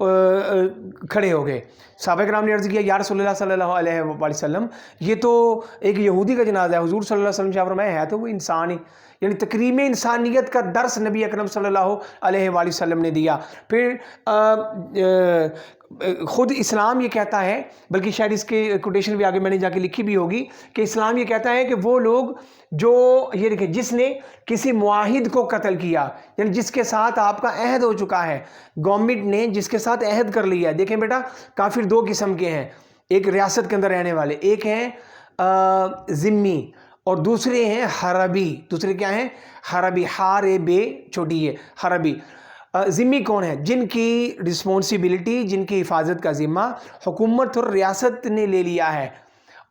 کھڑے ہو گئے. صحابہ کرام نے عرض کیا یا رسول اللہ صلی اللہ علیہ وسلم یہ تو ایک یہودی کا جنازہ ہے. حضور صلی اللہ علیہ وسلم نے فرمایا ہے تو وہ انسان ہی. یعنی تکریم انسانیت کا درس نبی اکرم صلی اللہ علیہ وآلہ وسلم نے دیا. پھر خود اسلام یہ کہتا ہے, بلکہ شاید اس کے کوٹیشن بھی آگے میں نے جا کے لکھی بھی ہوگی, کہ اسلام یہ کہتا ہے کہ وہ لوگ جو یہ دیکھیں جس نے کسی معاہد کو قتل کیا, یعنی جس کے ساتھ آپ کا عہد ہو چکا ہے, گورنمنٹ نے جس کے ساتھ عہد کر لیا ہے. دیکھیں بیٹا کافر دو قسم کے ہیں, ایک ریاست کے اندر رہنے والے, ایک ہیں ذمی اور دوسرے ہیں حربی. دوسرے کیا ہیں؟ حربی, بے چھوٹی ہے, حربی. ذمی کون ہے؟ جن کی رسپانسبلٹی, جن کی حفاظت کا ذمہ حکومت اور ریاست نے لے لیا ہے.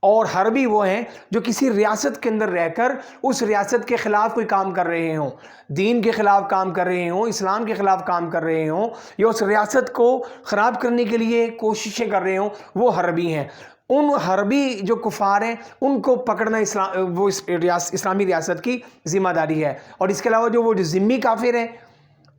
اور حربی وہ ہیں جو کسی ریاست کے اندر رہ کر اس ریاست کے خلاف کوئی کام کر رہے ہوں, دین کے خلاف کام کر رہے ہوں, اسلام کے خلاف کام کر رہے ہوں, یا اس ریاست کو خراب کرنے کے لیے کوششیں کر رہے ہوں, وہ حربی ہیں. ان حربی جو کفار ہیں ان کو پکڑنا وہ اسلامی ریاست کی ذمہ داری ہے. اور اس کے علاوہ جو ذمی کافر ہیں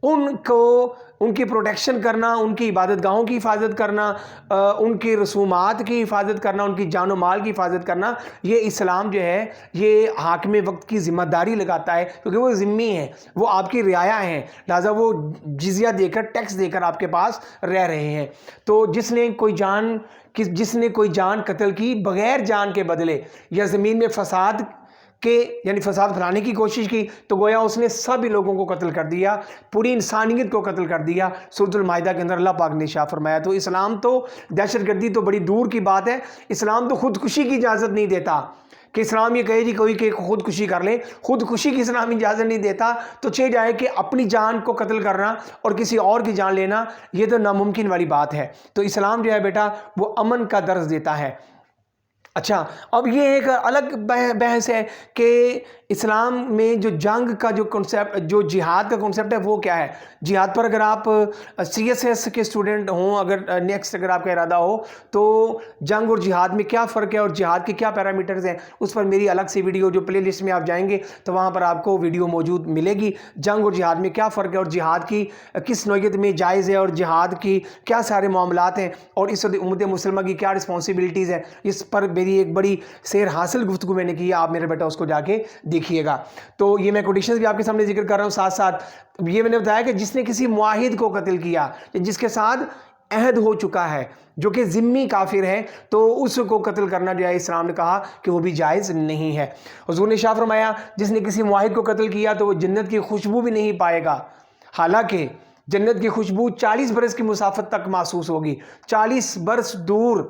ان کو ان کی پروٹیکشن کرنا, ان کی عبادت گاہوں کی حفاظت کرنا, ان کی رسومات کی حفاظت کرنا, ان کی جان و مال کی حفاظت کرنا, یہ اسلام جو ہے یہ حاکم وقت کی ذمہ داری لگاتا ہے, کیونکہ وہ ذمی ہیں, وہ آپ کی رعایا ہیں, لہٰذا وہ جزیہ دے کر, ٹیکس دے کر آپ کے پاس رہ رہے ہیں. تو جس نے کوئی جان قتل کی بغیر جان کے بدلے, یا زمین میں فساد یعنی فساد پھیلانے کی کوشش کی, تو گویا اس نے سبھی لوگوں کو قتل کر دیا, پوری انسانیت کو قتل کر دیا. سورۃ المائدہ کے اندر اللہ پاک نے ارشاد فرمایا. تو اسلام تو دہشت گردی تو بڑی دور کی بات ہے, اسلام تو خودکشی کی اجازت نہیں دیتا کہ اسلام یہ کہے جی کوئی کہ خودکشی کر لے. خودکشی کی اسلام اجازت نہیں دیتا. تو چاہے جائے کہ اپنی جان کو قتل کرنا اور کسی اور کی جان لینا یہ تو ناممکن والی بات ہے. تو اسلام جو ہے بیٹا وہ امن کا درس دیتا ہے. اچھا, اب یہ ایک الگ بحث ہے کہ اسلام میں جو جنگ کا جو کنسیپٹ, جو جہاد کا کنسیپٹ ہے وہ کیا ہے. جہاد پر اگر آپ سی ایس ایس کے اسٹوڈنٹ ہوں, اگر نیکسٹ اگر آپ کا ارادہ ہو, تو جنگ اور جہاد میں کیا فرق ہے اور جہاد کے کیا پیرامیٹرز ہیں, اس پر میری الگ سی ویڈیو جو پلے لسٹ میں آپ جائیں گے تو وہاں پر آپ کو ویڈیو موجود ملے گی. جنگ اور جہاد میں کیا فرق ہے, اور جہاد کی کس نوعیت میں جائز ہے, اور جہاد کی کیا سارے معاملات ہیں, اور اس امت مسلمہ کی کیا رسپانسبلٹیز ہیں. اس پر میری ایک بڑی سیر حاصل گفتگو میں نے کی ہے, آپ میرے بیٹا اس کو جا کے دیکھیے گا. تو یہ میں کوٹیشنز بھی آپ کے سامنے ذکر کر رہا ہوں, ساتھ ساتھ یہ میں نے بتایا کہ جس نے کسی معاہد کو قتل کیا, جس کے ساتھ عہد ہو چکا ہے, جو کہ ذمی کافر ہے, تو اس کو قتل کرنا جو ہے اسلام نے کہا کہ وہ بھی جائز نہیں ہے. حضور نے ارشاد فرمایا جس نے کسی معاہد کو قتل کیا تو وہ جنت کی خوشبو بھی نہیں پائے گا, حالانکہ جنت کی خوشبو 40 برس کی مسافت تک محسوس ہوگی. 40 برس دور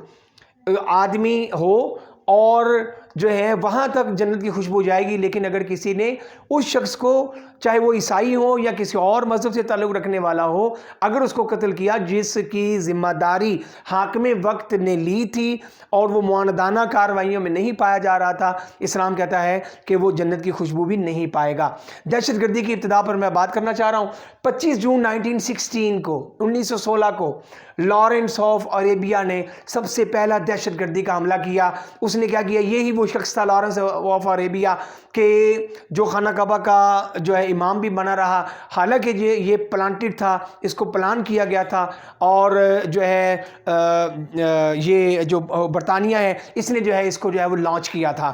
آدمی ہو اور جو ہے وہاں تک جنت کی خوشبو جائے گی. لیکن اگر کسی نے اس شخص کو, چاہے وہ عیسائی ہو یا کسی اور مذہب سے تعلق رکھنے والا ہو, اگر اس کو قتل کیا جس کی ذمہ داری حاکم وقت نے لی تھی اور وہ معاندانہ کارروائیوں میں نہیں پایا جا رہا تھا, اسلام کہتا ہے کہ وہ جنت کی خوشبو بھی نہیں پائے گا. دہشت گردی کی ابتدا پر میں بات کرنا چاہ رہا ہوں. 25 جون 1916 کو لارنس آف عربیہ نے سب سے پہلا دہشت گردی کا حملہ کیا. اس نے کیا کیا, یہی وہ شخص تھا لارنس آف عربیہ کہ جو خانہ کعبہ کا جو ہے امام بھی بنا رہا, حالانکہ یہ پلانٹڈ تھا, اس کو پلان کیا گیا تھا, اور جو ہے یہ جو برطانیہ ہے اس نے جو ہے اس کو جو ہے وہ لانچ کیا تھا.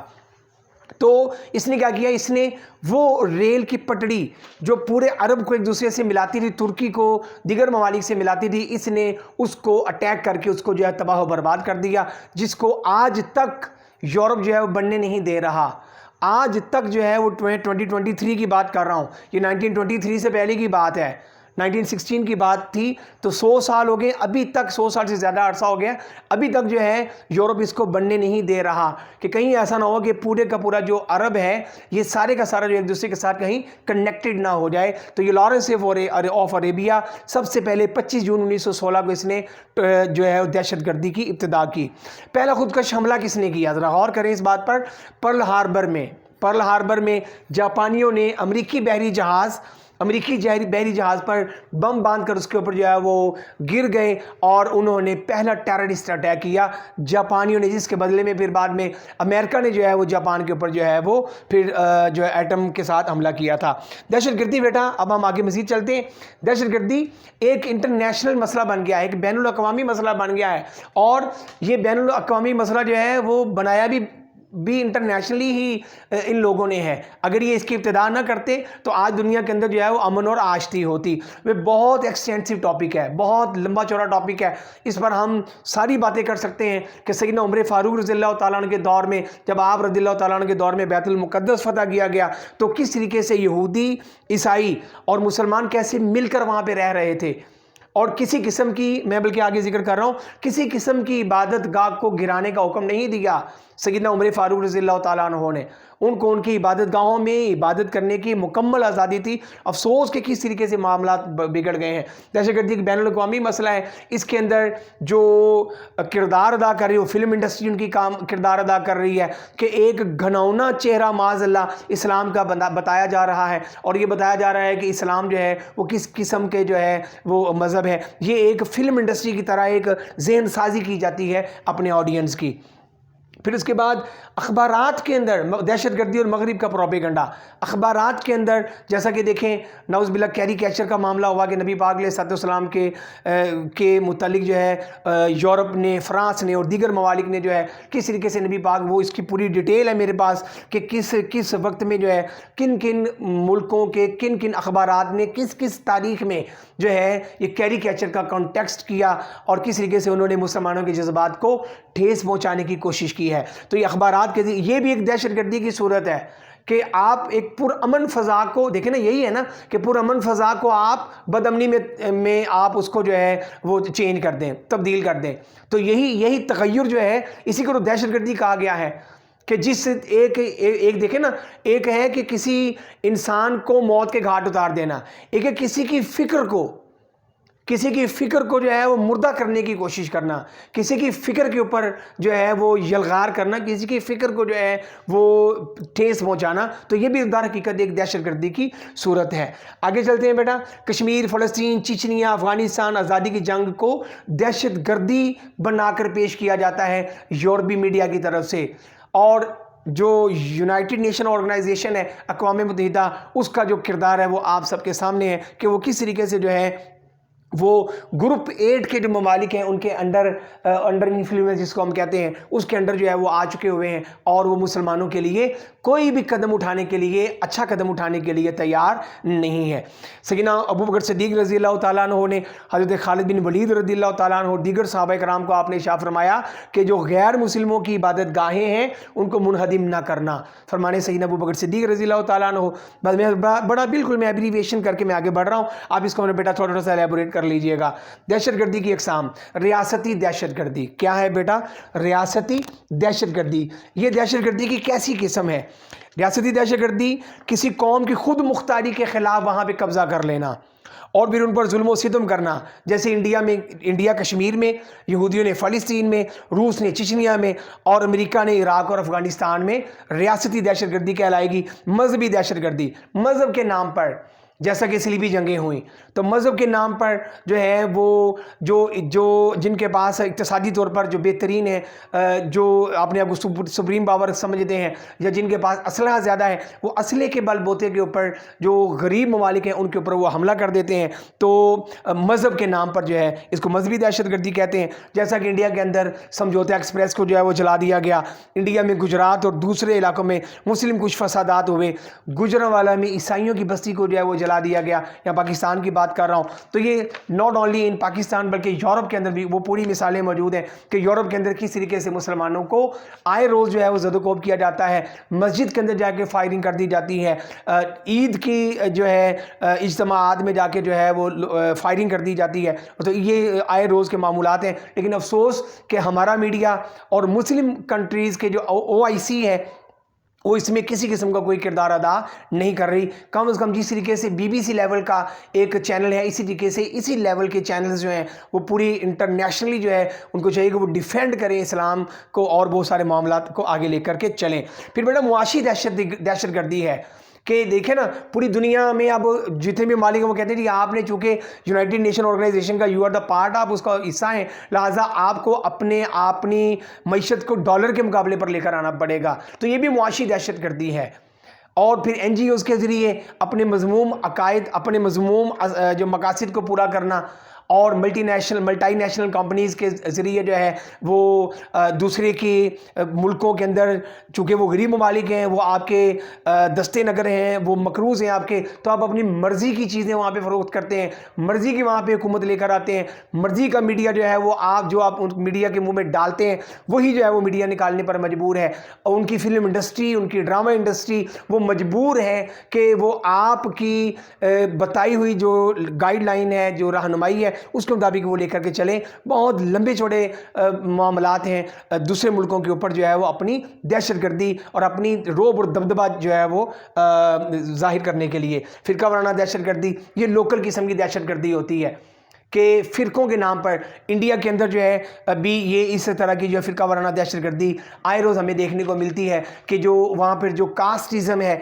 تو اس نے کیا کیا, اس نے وہ ریل کی پٹڑی جو پورے عرب کو ایک دوسرے سے ملاتی تھی, ترکی کو دیگر ممالک سے ملاتی تھی, اس نے اس کو اٹیک کر کے اس کو جو ہے تباہ و برباد کر دیا, جس کو آج تک یورپ جو ہے وہ بننے نہیں دے رہا. آج تک جو ہے وہ 2023 کی بات کر رہا ہوں, یہ 1923 سے پہلے کی بات ہے, 1916 کی بات تھی, تو 100 سال ہو گئے, ابھی تک 100 سال سے زیادہ عرصہ ہو گیا, ابھی تک جو ہے یورپ اس کو بننے نہیں دے رہا, کہ کہیں ایسا نہ ہو کہ پورے کا پورا جو عرب ہے یہ سارے کا سارا جو ایک دوسرے کے ساتھ کہیں کنیکٹڈ نہ ہو جائے. تو یہ لارنس آف عربیہ سب سے پہلے 25 جون 1916 کو اس نے جو ہے دہشت گردی کی ابتدا کی. پہلا خودکش حملہ کس نے کیا, ذرا غور کریں اس بات پر. پرل ہاربر میں جاپانیوں نے امریکی بحری جہاز امریکی بحری جہاز پر بم باندھ کر اس کے اوپر جو ہے وہ گر گئے اور انہوں نے پہلا ٹیررسٹ اٹیک کیا جاپانیوں نے، جس کے بدلے میں پھر بعد میں امریکہ نے جو ہے وہ جاپان کے اوپر جو ہے وہ پھر جو ہے ایٹم کے ساتھ حملہ کیا تھا۔ دہشت گردی بیٹا، اب ہم آگے مزید چلتے ہیں۔ دہشت گردی ایک انٹرنیشنل مسئلہ بن گیا ہے، ایک بین الاقوامی مسئلہ بن گیا ہے، اور یہ بین الاقوامی مسئلہ جو ہے وہ بنایا بھی انٹرنیشنلی ہی ان لوگوں نے ہے۔ اگر یہ اس کی ابتدا نہ کرتے تو آج دنیا کے اندر جو ہے وہ امن اور آشتی ہوتی۔ وہ بہت ایکسٹینسو ٹاپک ہے، بہت لمبا چوڑا ٹاپک ہے، اس پر ہم ساری باتیں کر سکتے ہیں کہ سیدنا عمر فاروق رضی اللہ تعالیٰ عنہ کے دور میں، جب آپ رضی اللہ تعالیٰ عنہ کے دور میں بیت المقدس فتح کیا گیا تو کس طریقے سے یہودی، عیسائی اور مسلمان کیسے مل کر وہاں پہ رہ رہے تھے، اور کسی قسم کی، میں بلکہ آگے ذکر کر رہا ہوں، کسی قسم کی عبادت گاہ کو گرانے کا حکم نہیں دیا سیدنا عمر فاروق رضی اللہ تعالیٰ عنہ نے۔ ان کو ان کی عبادت گاہوں میں عبادت کرنے کی مکمل آزادی تھی۔ افسوس کہ کس طریقے سے معاملات بگڑ گئے ہیں۔ دہشت گردی ایک بین الاقوامی مسئلہ ہے، اس کے اندر جو کردار ادا کر رہی ہے، فلم انڈسٹری ان کی کردار ادا کر رہی ہے کہ ایک گھناؤنا چہرہ معاذ اللہ اسلام کا بتایا جا رہا ہے، اور یہ بتایا جا رہا ہے کہ اسلام جو ہے وہ کس قسم کے جو ہے وہ مذہب ہے۔ یہ ایک فلم انڈسٹری کی طرح ایک ذہن سازی کی جاتی ہے اپنے آڈینس کی۔ پھر اس کے بعد اخبارات کے اندر دہشت گردی اور مغرب کا پروپیگنڈا۔ اخبارات کے اندر جیسا کہ دیکھیں، نعوذ باللہ کیری کیچر کا معاملہ ہوا کہ نبی پاک علیہ الصلوۃ والسلام کے متعلق جو ہے یورپ نے، فرانس نے اور دیگر ممالک نے جو ہے کس طریقے سے نبی پاک، وہ اس کی پوری ڈیٹیل ہے میرے پاس کہ کس وقت میں جو ہے کن کن ملکوں کے کن کن اخبارات نے کس تاریخ میں جو ہے یہ کیری کیچر کا کانٹیکسٹ کیا، اور کس طریقے سے انہوں نے مسلمانوں کے جذبات کو ٹھیس پہنچانے کی کوشش کی ہے۔ تو یہ اخبارات کے یہ بھی ایک دہشت گردی کی صورت ہے کہ آپ ایک پرامن فضا کو دیکھیں نا، یہی ہے نا کہ پرامن فضا کو آپ بدامنی میں آپ اس کو جو ہے وہ چینج کر دیں، تبدیل کر دیں۔ تو یہی تغیر جو ہے، اسی کو تو دہشت گردی کہا گیا ہے کہ جس ایک دیکھیں نا، ایک ہے کہ کسی انسان کو موت کے گھاٹ اتار دینا، ایک ہے کسی کی فکر کو جو ہے وہ مردہ کرنے کی کوشش کرنا، کسی کی فکر کے اوپر جو ہے وہ یلغار کرنا، کسی کی فکر کو جو ہے وہ ٹھیس پہنچانا۔ تو یہ بھی در حقیقت ایک دہشت گردی کی صورت ہے۔ آگے چلتے ہیں بیٹا۔ کشمیر، فلسطین، چچنیا، افغانستان آزادی کی جنگ کو دہشت گردی بنا کر پیش کیا جاتا ہے یورپی میڈیا کی طرف سے، اور جو یونائٹڈ نیشن آرگنائزیشن ہے، اقوام متحدہ، اس کا جو کردار ہے وہ آپ سب کے سامنے ہے کہ وہ کس طریقے سے جو ہے وہ گروپ 8 کے جو ممالک ہیں ان کے انڈر انفلوئنس جس کو ہم کہتے ہیں، اس کے انڈر جو ہے وہ آ چکے ہوئے ہیں، اور وہ مسلمانوں کے لیے کوئی بھی قدم اٹھانے کے لیے، اچھا قدم اٹھانے کے لیے تیار نہیں ہے۔ سیدنا ابو بکر صدیق رضی اللہ تعالیٰ عنہ نے حضرت خالد بن ولید رضی اللہ تعالیٰ عنہ اور دیگر صحابہ کرام کو آپ نے ارشاد فرمایا کہ جو غیر مسلموں کی عبادت گاہیں ہیں ان کو منہدم نہ کرنا۔ فرمانے سیدنا ابو بکر صدیق رضی اللہ تعالیٰ عنہ، بس میں بالکل میں ایبریویشن کر کے میں آگے بڑھ رہا ہوں، آپ اس کو میرے بیٹا تھوڑا سا ایلیبوریٹ کر لیجئے گا۔ دہشت گردی کی اقسام۔ ریاستی دہشت گردی کیا ہے بیٹا؟ ریاستی دہشت گردی۔ یہ دہشت گردی کی کیسی قسم ہے؟ ریاستی دہشت گردی کسی قوم کی خود مختاری کے خلاف وہاں پہ قبضہ کر لینا اور پھر ان پر ظلم و ستم کرنا، جیسے انڈیا کشمیر میں، یہودیوں نے فلسطین میں، روس نے چچنیا میں، اور امریکہ نے عراق اور افغانستان میں۔ ریاستی دہشت گردی کہلائے گی۔ مذہبی دہشت گردی، مذہب کے نام پر جیسا کہ صلیبی جنگیں ہوئیں، تو مذہب کے نام پر جو ہے وہ جو جن کے پاس اقتصادی طور پر جو بہترین ہے، جو اپنے آپ کو سپریم پاور سمجھتے ہیں، یا جن کے پاس اسلحہ زیادہ ہے، وہ اسلحے کے بل بوتے کے اوپر جو غریب ممالک ہیں ان کے اوپر وہ حملہ کر دیتے ہیں۔ تو مذہب کے نام پر جو ہے اس کو مذہبی دہشت گردی کہتے ہیں۔ جیسا کہ انڈیا کے اندر سمجھوتا ایکسپریس کو جو ہے وہ جلا دیا گیا، انڈیا میں گجرات اور دوسرے علاقوں میں مسلم کچھ فسادات ہوئے، گجرانوالہ میں عیسائیوں کی بستی کو جو ہے وہ جلا دیا گیا، یا پاکستان کی بات کر رہا ہوں۔ تو یہ ناٹ اونلی ان پاکستان بلکہ یورپ کے اندر بھی وہ پوری مثالیں موجود ہیں کہ یورپ کے اندر کس طریقے سے مسلمانوں کو آئے روز جو ہے وہ زد و کوب کیا جاتا ہے، مسجد کے اندر جا کے فائرنگ کر دی جاتی ہے، عید کی جو ہے اجتماعات میں جا کے جو ہے وہ فائرنگ کر دی جاتی ہے۔ تو یہ آئے روز کے معمولات ہیں، لیکن افسوس کہ ہمارا میڈیا اور مسلم کنٹریز کے جو OIC ہے وہ اس میں کسی قسم کا کوئی کردار ادا نہیں کر رہی۔ کم از کم جس طریقے سے BBC لیول کا ایک چینل ہے، اسی طریقے سے اسی لیول کے چینلز جو ہیں وہ پوری انٹرنیشنلی جو ہے ان کو چاہیے کہ وہ ڈیفینڈ کریں اسلام کو اور بہت سارے معاملات کو آگے لے کر کے چلیں۔ پھر بیٹا معاشی دہشت گردی ہے کہ دیکھیں نا پوری دنیا میں اب جتنے بھی مالک ہیں وہ کہتے ہیں کہ آپ نے چونکہ یونائٹڈ نیشن آرگنائزیشن کا یو آر دا پارٹ، آپ اس کا حصہ ہیں، لہٰذا آپ کو اپنی معیشت کو ڈالر کے مقابلے پر لے کر آنا پڑے گا. تو یہ بھی معاشی دہشت گردی ہے. اور پھر این جی اوز کے ذریعے اپنے مذموم عقائد، اپنے مذموم جو مقاصد کو پورا کرنا، اور ملٹی نیشنل کمپنیز کے ذریعے جو ہے وہ دوسرے کے ملکوں کے اندر، چونکہ وہ غریب ممالک ہیں، وہ آپ کے دستے نگر ہیں، وہ مقروض ہیں آپ کے، تو آپ اپنی مرضی کی چیزیں وہاں پہ فروخت کرتے ہیں، مرضی کی وہاں پہ حکومت لے کر آتے ہیں، مرضی کا میڈیا جو ہے وہ آپ ان میڈیا کے منہ میں ڈالتے ہیں وہی جو ہے وہ میڈیا نکالنے پر مجبور ہے. اور ان کی فلم انڈسٹری، ان کی ڈرامہ انڈسٹری وہ مجبور ہے کہ وہ آپ کی بتائی ہوئی جو گائیڈ لائن ہے، جو رہنمائی ہے، اس کے مطابق وہ لے کر کے چلیں. بہت لمبے چوڑے معاملات ہیں دوسرے ملکوں کے اوپر جو ہے وہ اپنی دہشت گردی اور اپنی روب اور دبدبہ جو ہے وہ ظاہر کرنے کے لیے. فرقہ وارانہ دہشت گردی یہ لوکل قسم کی دہشت گردی ہوتی ہے کہ فرقوں کے نام پر انڈیا کے اندر جو ہے ابھی یہ اس طرح کی جو فرقہ وارانہ دہشت گردی آئے روز ہمیں دیکھنے کو ملتی ہے کہ جو وہاں پر جو کاسٹزم ہے،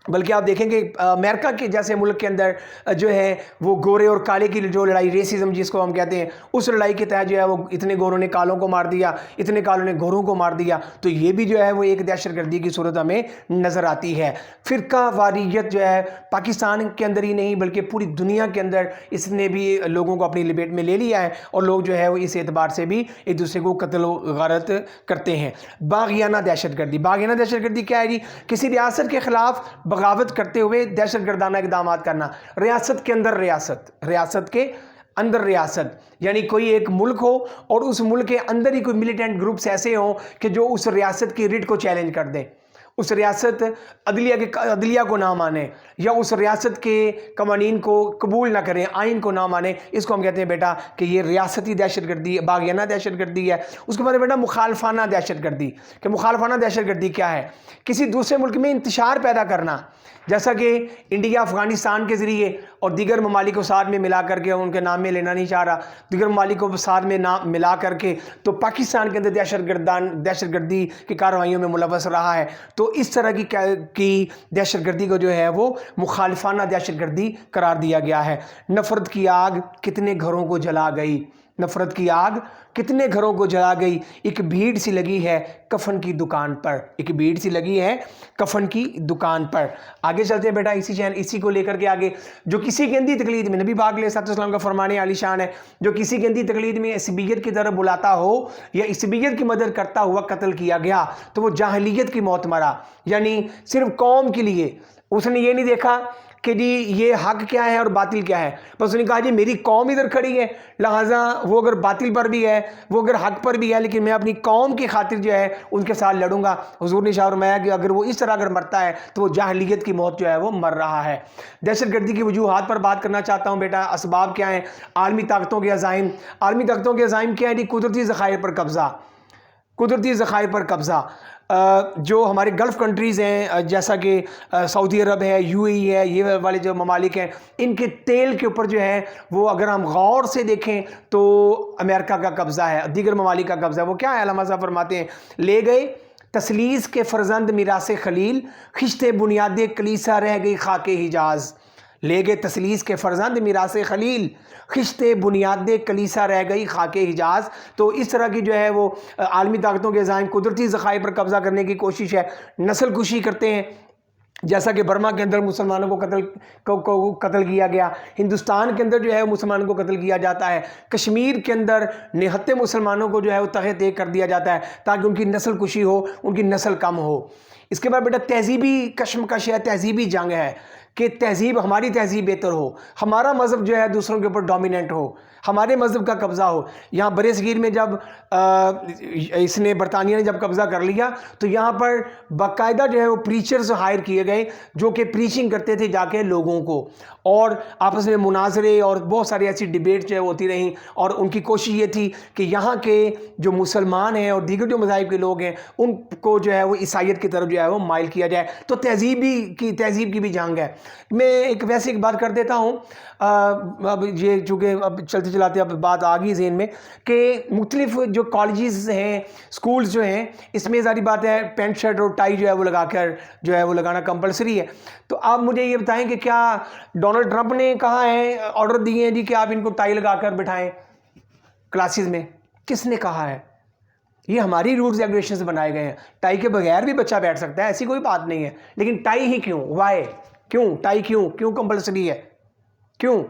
بلکہ آپ دیکھیں کہ امریکہ کے جیسے ملک کے اندر جو ہے وہ گورے اور کالے کی جو لڑائی، ریسزم جس کو ہم کہتے ہیں، اس لڑائی کے تحت جو ہے وہ اتنے گوروں نے کالوں کو مار دیا، اتنے کالوں نے گوروں کو مار دیا. تو یہ بھی جو ہے وہ ایک دہشت گردی کی صورت ہمیں نظر آتی ہے. فرقہ واریت جو ہے پاکستان کے اندر ہی نہیں بلکہ پوری دنیا کے اندر اس نے بھی لوگوں کو اپنی لپیٹ میں لے لیا ہے، اور لوگ جو ہے وہ اس اعتبار سے بھی ایک دوسرے کو قتل و غارت کرتے ہیں. باغیانہ دہشت گردی. باغیانہ دہشت گردی کیا ہے جی؟ کسی ریاست کے خلاف بغاوت کرتے ہوئے دہشت گردانہ اقدامات کرنا. ریاست کے اندر ریاست کے اندر ریاست، یعنی کوئی ایک ملک ہو اور اس ملک کے اندر ہی کوئی ملیٹنٹ گروپس ایسے ہوں کہ جو اس ریاست کی ریٹ کو چیلنج کر دیں، اس ریاست عدلیہ کو نہ مانے، یا اس ریاست کے قوانین کو قبول نہ کریں، آئین کو نہ مانے. اس کو ہم کہتے ہیں بیٹا کہ یہ ریاستی دہشت گردی، باغیانہ دہشت گردی ہے. اس کے بعد بیٹا مخالفانہ دہشت گردی. کہ مخالفانہ دہشت گردی کیا ہے؟ کسی دوسرے ملک میں انتشار پیدا کرنا، جیسا کہ انڈیا افغانستان کے ذریعے اور دیگر ممالک کو ساتھ میں ملا کر کے، ان کے نام میں لینا نہیں چاہ رہا، دیگر ممالک کو ساتھ میں ملا کر کے تو پاکستان کے اندر دہشت گردی کی کارروائیوں میں ملوث رہا ہے. تو اس طرح کی دہشت گردی کو جو ہے وہ مخالفانہ دہشت گردی قرار دیا گیا ہے. نفرت کی آگ کتنے گھروں کو جلا گئی، نفرت کی آگ کتنے گھروں کو جلا گئی. ایک بھیڑ سی لگی ہے کفن کی دکان پر، ایک بھیڑ سی لگی ہے کفن کی دکان پر. آگے چلتے ہیں بیٹا اسی کو لے کر کے آگے. جو کسی گندی تقلید میں، نبی پاک علیہ السلام کا فرمان عالی شان ہے، جو کسی گندی تقلید میں عصبیت کی طرف بلاتا ہو یا عصبیت کی مدد کرتا ہوا قتل کیا گیا تو وہ جاہلیت کی موت مرا. یعنی صرف قوم کے لیے اس نے یہ نہیں دیکھا کہ جی یہ حق کیا ہے اور باطل کیا ہے، بس اس نے کہا جی میری قوم ادھر کھڑی ہے، لہٰذا وہ اگر باطل پر بھی ہے، وہ اگر حق پر بھی ہے، لیکن میں اپنی قوم کی خاطر جو ہے ان کے ساتھ لڑوں گا. حضور نے فرمایا کہ اگر وہ اس طرح اگر مرتا ہے تو وہ جاہلیت کی موت جو ہے وہ مر رہا ہے. دہشت گردی کی وجوہات پر بات کرنا چاہتا ہوں بیٹا. اسباب کیا ہیں؟ عالمی طاقتوں کے عزائم. عالمی طاقتوں کے عزائم کیا ہے جی؟ قدرتی ذخائر پر قبضہ. قدرتی ذخائر پر قبضہ. جو ہمارے گلف کنٹریز ہیں جیسا کہ سعودی عرب ہے، یو اے ای ہے، یہ والے جو ممالک ہیں، ان کے تیل کے اوپر جو ہے وہ اگر ہم غور سے دیکھیں تو امریکہ کا قبضہ ہے، دیگر ممالک کا قبضہ ہے. وہ کیا ہے؟ علامہ صاحب فرماتے ہیں لے گئے تسلیس کے فرزند میراث خلیل، خشت بنیاد کلیسا رہ گئی خاک حجاز. لے گئے تسلیس کے فرزند میراث خلیل، خشت بنیاد کلیسا رہ گئی خاک حجاز. تو اس طرح کی جو ہے وہ عالمی طاقتوں کے عزائم قدرتی ذخائر پر قبضہ کرنے کی کوشش ہے. نسل کشی کرتے ہیں، جیسا کہ برما کے اندر مسلمانوں کو قتل کیا گیا، ہندوستان کے اندر جو ہے مسلمانوں کو قتل کیا جاتا ہے، کشمیر کے اندر نہتے مسلمانوں کو جو ہے وہ تہہ تیگ کر دیا جاتا ہے تاکہ ان کی نسل کشی ہو، ان کی نسل کم ہو. اس کے بعد بیٹا تہذیبی کشمکش ہے، تہذیبی جنگ ہے کہ ہماری تہذیب بہتر ہو، ہمارا مذہب جو ہے دوسروں کے اوپر ڈومیننٹ ہو، ہمارے مذہب کا قبضہ ہو. یہاں برِ صغیر میں جب اس نے برطانیہ نے جب قبضہ کر لیا تو یہاں پر باقاعدہ جو ہے وہ پریچرز ہائر کیے گئے جو کہ پریچنگ کرتے تھے جا کے لوگوں کو، اور آپس میں مناظرے اور بہت ساری ایسی ڈیبیٹ جو ہے ہوتی رہیں. اور ان کی کوشش یہ تھی کہ یہاں کے جو مسلمان ہیں اور دیگر جو مذاہب کے لوگ ہیں ان کو جو ہے وہ عیسائیت کی طرف جو ہے وہ مائل کیا جائے. تو تہذیب کی بھی جنگ ہے. میں ایک ویسے ایک بات کر دیتا ہوں، اب یہ چونکہ اب چلتے چلاتے اب بات آ گئی ذہن میں کہ مختلف جو کالجز ہیں، اسکولز جو ہیں، اس میں ظاہری بات ہے پینٹ شرٹ اور ٹائی جو ہے وہ لگا کر جو ہے وہ لگانا کمپلسری ہے۔ تو آپ مجھے یہ بتائیں کہ کیا ڈونلڈ ٹرمپ نے کہا ہے، آرڈر دیے ہیں جی کہ آپ ان کو ٹائی لگا کر بٹھائیں کلاسز میں؟ کس نے کہا ہے؟ یہ ہماری رولز ریگولیشنز بنائے گئے ہیں۔ ٹائی کے بغیر بھی بچہ بیٹھ سکتا ہے، ایسی کوئی بات نہیں ہے، لیکن ٹائی ہی کیوں؟ وائی؟ کیوں ٹائی کیوں کمپلسری ہے؟ کیوں؟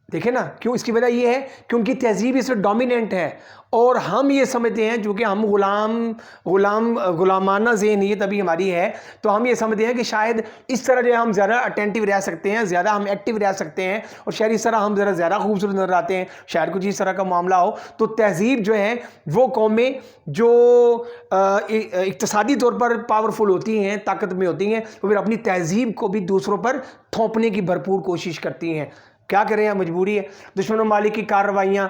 دیکھیں نا کیوں، اس کی وجہ یہ ہے کہ ان کی تہذیب اس میں ڈومیننٹ ہے، اور ہم یہ سمجھتے ہیں چونکہ ہم غلامانہ ذہن یہ تبھی ہماری ہے، تو ہم یہ سمجھتے ہیں کہ شاید اس طرح جو ہے ہم زیادہ اٹینٹیو رہ سکتے ہیں، زیادہ ہم ایکٹیو رہ سکتے ہیں، اور شاید اس طرح ہم زیادہ خوبصورت نظر آتے ہیں، شاید کچھ اس طرح کا معاملہ ہو۔ تو تہذیب جو ہے وہ قومیں جو اقتصادی طور پر پاورفل ہوتی ہیں، طاقت میں ہوتی ہیں، وہ پھر اپنی تہذیب کو بھی دوسروں پر تھوپنے کی بھرپور کوشش کرتی ہیں۔ کیا کریں، مجبوری ہے۔ دشمن ممالک کی کارروائیاں،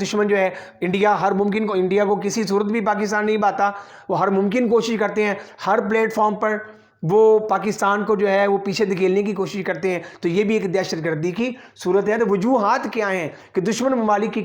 دشمن جو ہے انڈیا کو کسی صورت بھی پاکستان نہیں باتا، وہ ہر ممکن کوشش کرتے ہیں، ہر پلیٹ فارم پر وہ پاکستان کو جو ہے وہ پیچھے دھکیلنے کی کوشش کرتے ہیں۔ تو یہ بھی ایک دہشت گردی کی صورت ہے۔ تو وجوہات کیا ہیں کہ دشمن ممالک کی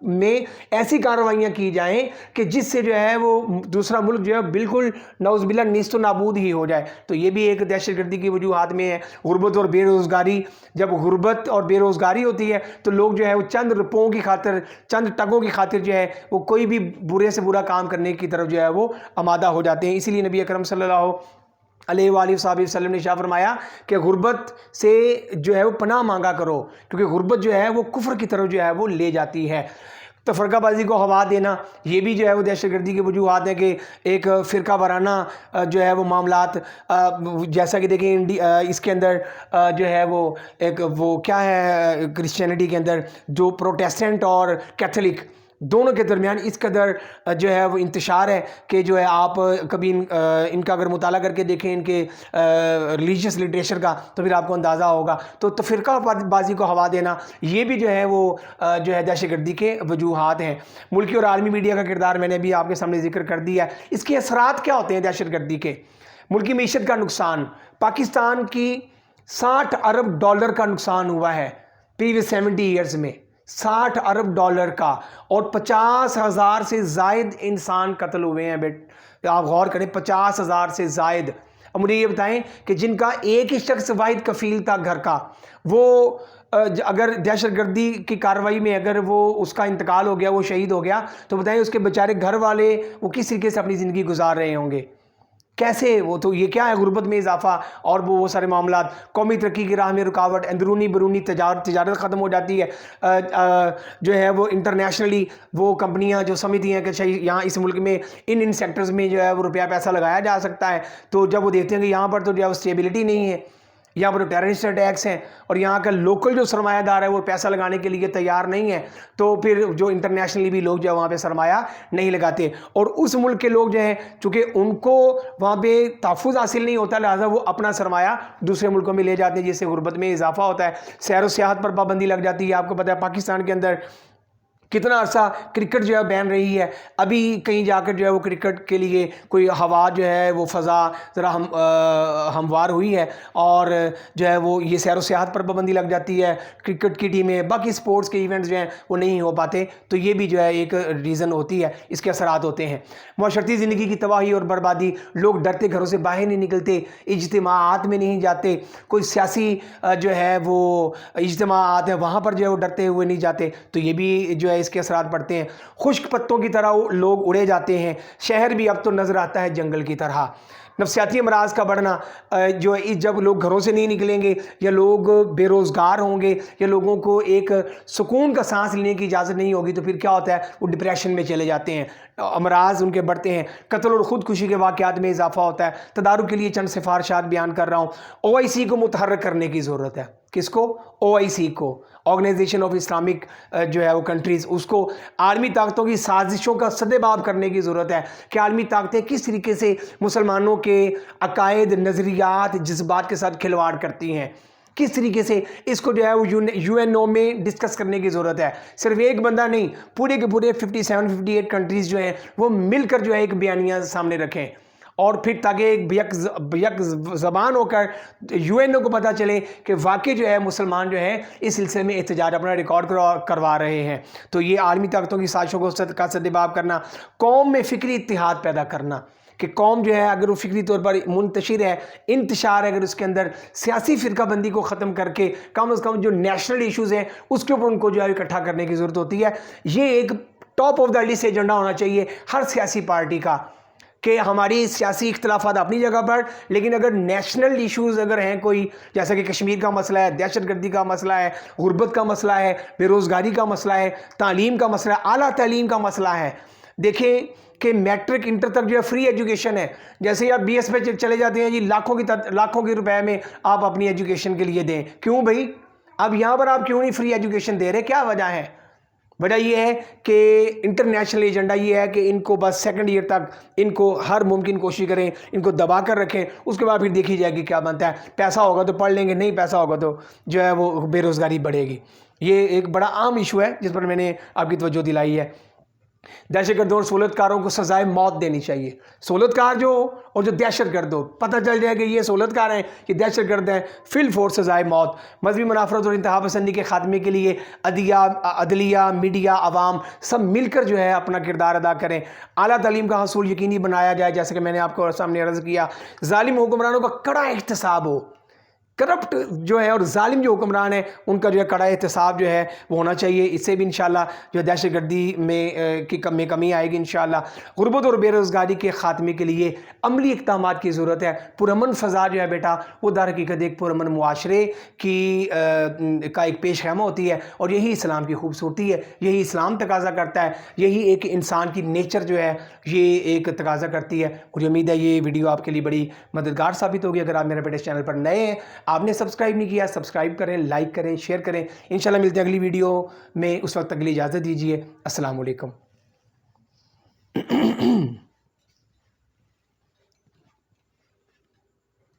میں ایسی کارروائیاں کی جائیں کہ جس سے جو ہے وہ دوسرا ملک جو ہے بالکل نعوذ باللہ نیست و نابود ہی ہو جائے۔ تو یہ بھی ایک دہشت گردی کی وجوہات میں ہے۔ غربت اور بے روزگاری، جب غربت اور بے روزگاری ہوتی ہے تو لوگ جو ہے وہ چند روپوں کی خاطر، چند ٹکوں کی خاطر جو ہے وہ کوئی بھی برے سے برا کام کرنے کی طرف جو ہے وہ آمادہ ہو جاتے ہیں۔ اسی لیے نبی اکرم صلی اللہ علیہ وآلہ وسلم نے شاہ فرمایا کہ غربت سے جو ہے وہ پناہ مانگا کرو، کیونکہ غربت جو ہے وہ کفر کی طرف جو ہے وہ لے جاتی ہے۔ تفرقہ بازی کو ہوا دینا، یہ بھی جو ہے وہ دہشت گردی کی وجوہات ہیں کہ ایک فرقہ وارانہ جو ہے وہ معاملات، جیسا کہ دیکھیں اس کے اندر جو ہے وہ کیا ہے، کرسچینٹی کے اندر جو پروٹیسٹنٹ اور کیتھولک دونوں کے درمیان اس قدر جو ہے وہ انتشار ہے کہ جو ہے آپ کبھی ان کا اگر مطالعہ کر کے دیکھیں ان کے ریلیجیس لٹریچر کا، تو پھر آپ کو اندازہ ہوگا۔ تو فرقہ بازی کو ہوا دینا، یہ بھی جو ہے وہ جو ہے دہشت گردی کے وجوہات ہیں۔ ملکی اور عالمی میڈیا کا کردار میں نے بھی آپ کے سامنے ذکر کر دیا ہے۔ اس کے اثرات کیا ہوتے ہیں دہشت گردی کے؟ ملکی معیشت کا نقصان، پاکستان کی $60 ارب کا نقصان ہوا ہے پریویس 70 ایئرز میں، $60 ارب کا، اور 50,000 سے زائد انسان قتل ہوئے ہیں۔ آپ غور کریں، 50,000 سے زائد۔ اب مجھے یہ بتائیں کہ جن کا ایک ہی شخص واحد کفیل تھا گھر کا، وہ اگر دہشت گردی کی کارروائی میں اگر وہ اس کا انتقال ہو گیا، وہ شہید ہو گیا، تو بتائیں اس کے بیچارے گھر والے وہ کس طریقے سے اپنی زندگی گزار رہے ہوں گے؟ کیسے؟ وہ تو یہ کیا ہے، غربت میں اضافہ اور وہ سارے معاملات، قومی ترقی کی راہ میں رکاوٹ، اندرونی بیرونی تجارت ختم ہو جاتی ہے، جو ہے وہ انٹرنیشنلی وہ کمپنیاں جو سمجھتی ہیں کہ یہاں اس ملک میں ان سیکٹرز میں جو ہے وہ روپیہ پیسہ لگایا جا سکتا ہے، تو جب وہ دیکھتے ہیں کہ یہاں پر تو جو ہے وہ اسٹیبلٹی نہیں ہے، یہاں پر ٹیررسٹ اٹیکس ہیں، اور یہاں کا لوکل جو سرمایہ دار ہے وہ پیسہ لگانے کے لیے تیار نہیں ہے، تو پھر جو انٹرنیشنلی بھی لوگ جو ہے وہاں پہ سرمایہ نہیں لگاتے، اور اس ملک کے لوگ جو ہیں چونکہ ان کو وہاں پہ تحفظ حاصل نہیں ہوتا، لہٰذا وہ اپنا سرمایہ دوسرے ملکوں میں لے جاتے ہیں، جس سے غربت میں اضافہ ہوتا ہے۔ سیر و سیاحت پر پابندی لگ جاتی ہے۔ آپ کو پتہ ہے پاکستان کے اندر کتنا عرصہ کرکٹ جو ہے بین رہی ہے، ابھی کہیں جا کر جو ہے وہ کرکٹ کے لیے کوئی ہوا جو ہے وہ فضا ذرا ہموار ہوئی ہے، اور جو ہے وہ یہ سیر و سیاحت پر پابندی لگ جاتی ہے، کرکٹ کی ٹیمیں، باقی سپورٹس کے ایونٹس جو ہیں وہ نہیں ہو پاتے، تو یہ بھی جو ہے ایک ریزن ہوتی ہے، اس کے اثرات ہوتے ہیں۔ معاشرتی زندگی کی تباہی اور بربادی، لوگ ڈرتے گھروں سے باہر نہیں نکلتے، اجتماعات میں نہیں جاتے، کوئی سیاسی جو ہے وہ اجتماعات ہیں وہاں پر جو ہے وہ ڈرتے ہوئے نہیں جاتے، تو یہ بھی جو ہے اس کے اثرات پڑتے ہیں۔ خشک پتوں کی طرح لوگ اڑے جاتے ہیں، شہر بھی اب تو نظر آتا ہے جنگل کی طرح۔ نفسیاتی امراض کا بڑھنا، جو جب لوگ گھروں سے نہیں نکلیں گے، یا لوگ بے روزگار ہوں گے، یا لوگوں کو ایک سکون کا سانس لینے کی اجازت نہیں ہوگی، تو پھر کیا ہوتا ہے، وہ ڈپریشن میں چلے جاتے ہیں، امراض ان کے بڑھتے ہیں، قتل اور خودکشی کے واقعات میں اضافہ ہوتا ہے۔ تدارک کے لیے چند سفارشات بیان کر رہا ہوں۔ OIC کو متحرک کرنے کی ضرورت ہے۔ کس کو؟ OIC کو، آرگنائزیشن آف اسلامک جو ہے وہ کنٹریز، اس کو عالمی طاقتوں کی سازشوں کا سدباب کرنے کی ضرورت ہے کہ عالمی طاقتیں کس طریقے سے مسلمانوں کے عقائد، نظریات، جذبات کے ساتھ کھلواڑ کرتی ہیں، کس طریقے سے اس کو جو ہے وہ UNO میں ڈسکس کرنے کی ضرورت ہے۔ صرف ایک بندہ نہیں، پورے کے پورے 57 58 کنٹریز جو ہیں وہ مل کر جو ہے ایک بیانیہ سامنے رکھیں، اور پھر تاکہ ایک یک زبان ہو کر UN کو پتہ چلے کہ واقعی جو ہے مسلمان جو ہیں اس سلسلے میں احتجاج اپنا ریکارڈ کروا رہے ہیں. تو یہ عالمی طاقتوں کی سازشوں کو کا سدباب کرنا، قوم میں فکری اتحاد پیدا کرنا کہ قوم جو ہے اگر وہ فکری طور پر منتشر ہے، انتشار ہے، اگر اس کے اندر سیاسی فرقہ بندی کو ختم کر کے کم از کم جو نیشنل ایشوز ہیں اس کے اوپر ان کو جو ہے اکٹھا کرنے کی ضرورت ہوتی ہے. یہ ایک top of the list agenda ہونا چاہیے ہر سیاسی پارٹی کا کہ ہماری سیاسی اختلافات اپنی جگہ پر، لیکن اگر نیشنل ایشوز اگر ہیں کوئی، جیسا کہ کشمیر کا مسئلہ ہے، دہشت گردی کا مسئلہ ہے، غربت کا مسئلہ ہے، بے روزگاری کا مسئلہ ہے، تعلیم کا مسئلہ ہے، اعلیٰ تعلیم کا مسئلہ ہے. دیکھیں کہ میٹرک انٹر تک جو ہے فری ایجوکیشن ہے. جیسے آپ BS پہ چلے جاتے ہیں جی لاکھوں کی روپے میں آپ اپنی ایجوکیشن کے لیے دیں. کیوں بھائی؟ اب یہاں پر آپ کیوں نہیں فری ایجوکیشن دے رہے؟ کیا وجہ ہے؟ وجہ یہ ہے کہ انٹرنیشنل ایجنڈا یہ ہے کہ ان کو بس سیکنڈ ایئر تک ان کو ہر ممکن کوشش کریں، ان کو دبا کر رکھیں، اس کے بعد پھر دیکھی جائے گی کیا بنتا ہے. پیسہ ہوگا تو پڑھ لیں گے، نہیں پیسہ ہوگا تو جو ہے وہ بے روزگاری بڑھے گی. یہ ایک بڑا عام ایشو ہے جس پر میں نے آپ کی توجہ دلائی ہے. دہشت گردوں اور سہولت کاروں کو سزائے موت دینی چاہیے. سہولت کار جو اور جو دہشت گرد ہو، پتہ چل جائے کہ یہ سہولت کار ہیں، یہ دہشت گرد ہیں، فی الفور سزائے موت. مذہبی منافرت اور انتہا پسندی کے خاتمے کے لیے عدلیہ، میڈیا، عوام سب مل کر جو ہے اپنا کردار ادا کریں. اعلیٰ تعلیم کا حصول یقینی بنایا جائے، جیسے کہ میں نے آپ کو سامنے عرض کیا. ظالم حکمرانوں کا کڑا احتساب ہو. کرپٹ جو ہے اور ظالم جو حکمران ہیں ان کا جو ہے کڑا احتساب جو ہے وہ ہونا چاہیے. اس سے بھی انشاءاللہ جو دہشت گردی میں کمی آئے گی انشاءاللہ. غربت اور بے روزگاری کے خاتمے کے لیے عملی اقدامات کی ضرورت ہے. پرامن فضا جو ہے بیٹا وہ در حقیقت ایک پرامن معاشرے کا ایک پیش خیمہ ہوتی ہے، اور یہی اسلام کی خوبصورتی ہے، یہی اسلام تقاضا کرتا ہے، یہی ایک انسان کی نیچر جو ہے یہ ایک تقاضا کرتی ہے. مجھے امید ہے یہ ویڈیو آپ کے لیے بڑی مددگار ثابت ہوگی. اگر آپ میرے بیٹے چینل پر نئے ہیں، آپ نے سبسکرائب نہیں کیا، سبسکرائب کریں، لائک کریں، شیئر کریں. انشاءاللہ ملتے ہیں اگلی ویڈیو میں. اس وقت تک کے لیے اجازت دیجیے. السلام علیکم.